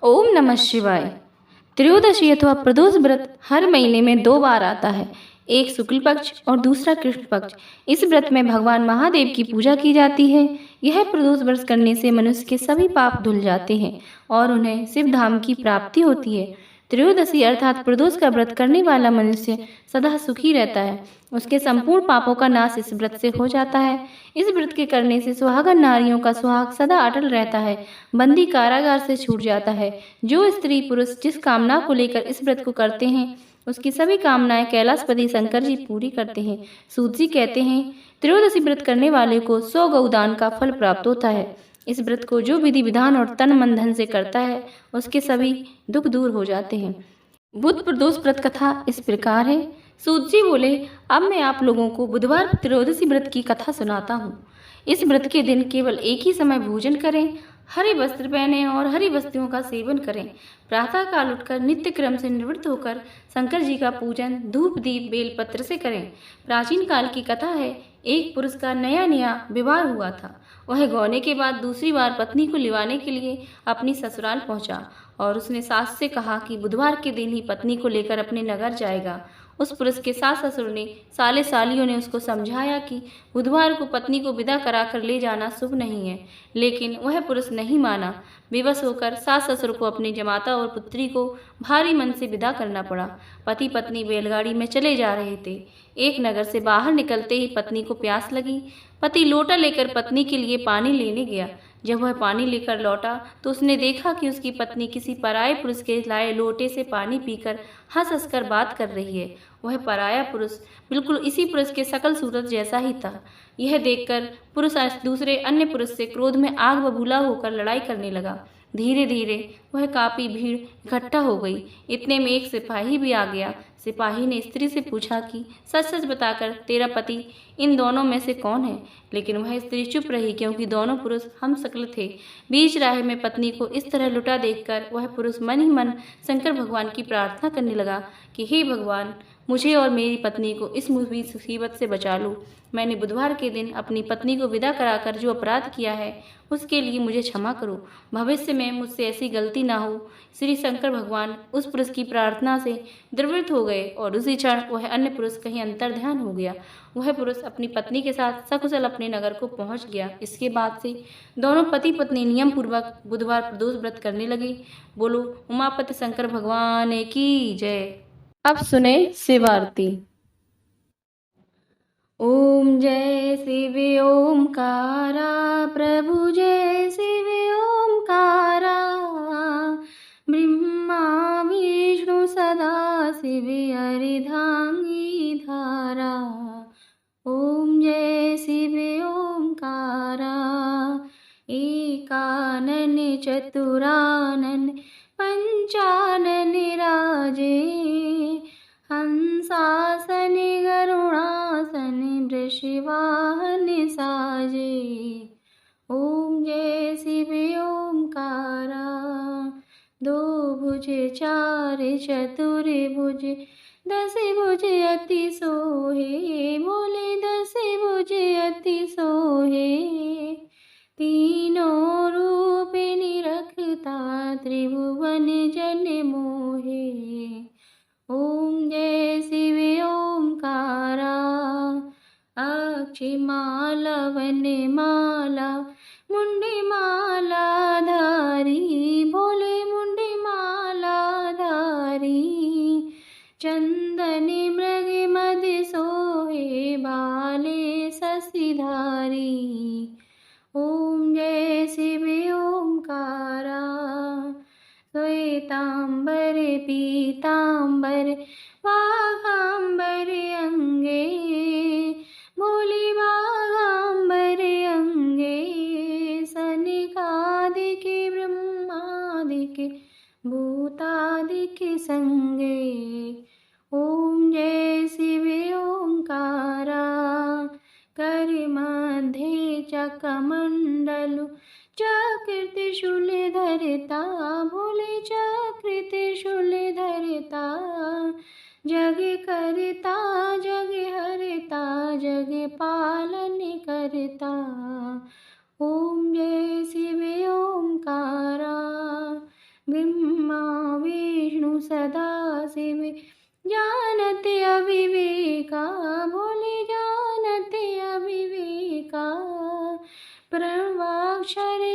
ओम नमः शिवाय। त्रयोदशी अथवा प्रदोष व्रत हर महीने में 2 बार आता है, एक शुक्ल पक्ष और दूसरा कृष्ण पक्ष। इस व्रत में भगवान महादेव की पूजा की जाती है। यह प्रदोष व्रत करने से मनुष्य के सभी पाप धुल जाते हैं और उन्हें शिव धाम की प्राप्ति होती है। त्रयोदशी अर्थात प्रदोष का व्रत करने वाला मनुष्य सदा सुखी रहता है। उसके संपूर्ण पापों का नाश इस व्रत से हो जाता है। इस व्रत के करने से सुहागन नारियों का सुहाग सदा अटल रहता है, बंदी कारागार से छूट जाता है। जो स्त्री पुरुष जिस कामना को लेकर इस व्रत को करते हैं, उसकी सभी कामनाएं कैलाशपति शंकर जी पूरी करते हैं। सूत जी कहते हैं, त्रयोदशी व्रत करने वाले को 100 गौदान का फल प्राप्त होता है। इस व्रत को जो विधि विधान और तन मन धन से करता है, उसके सभी दुख दूर हो जाते हैं। बुध प्रदोष व्रत कथा इस प्रकार है। सूत जी बोले, अब मैं आप लोगों को बुधवार त्रयोदशी व्रत की कथा सुनाता हूँ। इस व्रत के दिन केवल एक ही समय भोजन करें, हरे वस्त्र पहने और हरी वस्तुओं का सेवन करें। प्रातः काल उठकर नित्य क्रम से निवृत्त होकर शंकर जी का पूजन धूप दीप बेलपत्र से करें। प्राचीन काल की कथा है, एक पुरुष का नया नया विवाह हुआ था। वह गौने के बाद दूसरी बार पत्नी को लिवाने के लिए अपनी ससुराल पहुंचा और उसने सास से कहा कि बुधवार के दिन ही पत्नी को लेकर अपने नगर जाएगा। उस पुरुष के सास ससुर ने साले सालियों ने उसको समझाया कि बुधवार को पत्नी को विदा कराकर ले जाना शुभ नहीं है, लेकिन वह पुरुष नहीं माना। विवश होकर सास ससुर को अपने जमाता और पुत्री को भारी मन से विदा करना पड़ा। पति पत्नी बैलगाड़ी में चले जा रहे थे। एक नगर से बाहर निकलते ही पत्नी को प्यास लगी। पति लोटा लेकर पत्नी के लिए पानी लेने गया। जब वह पानी लेकर लौटा तो उसने देखा कि उसकी पत्नी किसी पराये पुरुष के लाए लोटे से पानी पीकर हंस हंस कर बात कर रही है। वह पराया पुरुष बिल्कुल इसी पुरुष के शकल सूरत जैसा ही था। यह देखकर पुरुष दूसरे अन्य पुरुष से क्रोध में आग बबूला होकर लड़ाई करने लगा। धीरे धीरे वह काफी भीड़ इकट्ठा हो गई। इतने में एक सिपाही भी आ गया। सिपाही ने स्त्री से पूछा कि सच सच बताकर तेरा पति इन दोनों में से कौन है? लेकिन वह स्त्री चुप रही, क्योंकि दोनों पुरुष हम शक्ल थे। बीच राह में पत्नी को इस तरह लुटा देखकर वह पुरुष मन ही मन शंकर भगवान की प्रार्थना करने लगा कि हे भगवान, मुझे और मेरी पत्नी को इस मुसीबत से बचा लो। मैंने बुधवार के दिन अपनी पत्नी को विदा कराकर जो अपराध किया है, उसके लिए मुझे क्षमा करो। भविष्य में मुझसे ऐसी गलती ना हो। श्री शंकर भगवान उस पुरुष की प्रार्थना से द्रवित हो गए और उसी क्षण वह अन्य पुरुष कहीं अंतर्ध्यान हो गया। वह पुरुष अपनी पत्नी के साथ सकुशल अपने नगर को पहुंच गया। इसके बाद से दोनों पति पत्नी नियम पूर्वक बुधवार प्रदोष व्रत करने लगे। बोलो उमापति शंकर भगवान की जय। अब सुने शिव आरती। ओम जय शिव ओमकारा, प्रभु जय शिव ओमकारा। ब्रह्मा विष्णु सदा शिव अर्धांगी धारा। ओम जय शिव ओमकारा। एकानन चतुरानन पंचानन राजे। हंसासन गरुणासन वृषवाहन साजे। ओम जय शिव ओमकारा। दो भुज चार चतुर भुज, 10 भुज अति सोहे। बोले 10 भुज अति सोहे। तीनों रूप निरखता, त्रिभुवन जन मोहे। ओम जय शिव ओमकारा। अक्षि माला वन माला, मुंडी माला धारी। बोले मुंडी माला धारी। चंदन मृग मद सोहे, बाले शशिधारी। ओम जय शिव ओमकारा। श्वेतांबर पीतांबर वाघांबर अंगे। बोले वाघांबर अंगे। सनकादिक ब्रह्मादिक भूतादिक संगे। ओम जय शिव ओमकारा। कर मध्य चक्रमंडलु, चक्र त्रिशूल धरता। बोले चक्र त्रिशूल धरता। जग करता जग हरता, जग पालन करता। ओम जय शिव ओमकारा। ब्रह्मा विष्णु सदा शिव जानते अविवेका, भोले जानते अविवेका। प्रणवाक्षर